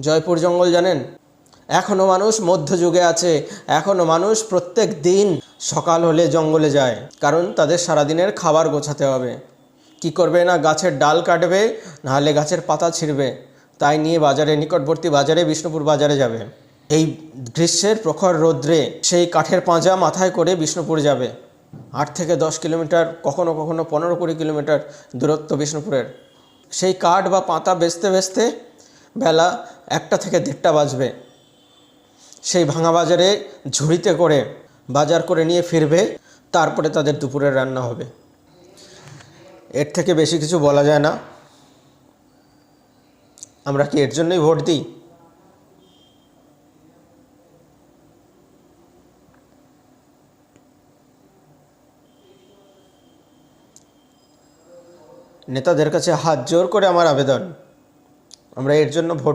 জয়পুর জঙ্গল জানেন? এখনও মানুষ মধ্যযুগে আছে। এখনও মানুষ প্রত্যেক দিন সকাল হলে জঙ্গলে যায়, কারণ তাদের সারাদিনের খাবার গোছাতে হবে। কি করবে না, গাছের ডাল কাটবে, নাহলে গাছের পাতা ছিঁড়বে, তাই নিয়ে বাজারে, নিকটবর্তী বাজারে, বিষ্ণুপুর বাজারে যাবে। এই গ্রীষ্মের প্রখর রৌদ্রে সেই কাঠের পাঁজা মাথায় করে বিষ্ণুপুর যাবে। 8 থেকে 10 কিলোমিটার, কখনো কখনো 15-20 কিলোমিটার দূরত্ব বিষ্ণুপুরের। সেই কাঠ বা পাতা বেচতে বেচতে বেলা 1টা থেকে 1:30 বাজবে। সেই ভাঙা বাজারে ঝুড়িতে করে বাজার করে নিয়ে ফিরবে, তারপরে তাদের দুপুরের রান্না হবে। এর থেকে বেশি কিছু বলা যায় না। আমরা কি এর জন্যই ভোট দিই? নেতাদের কাছে হাত জোর করে আমার আবেদন, আমরা এর জন্য ভোট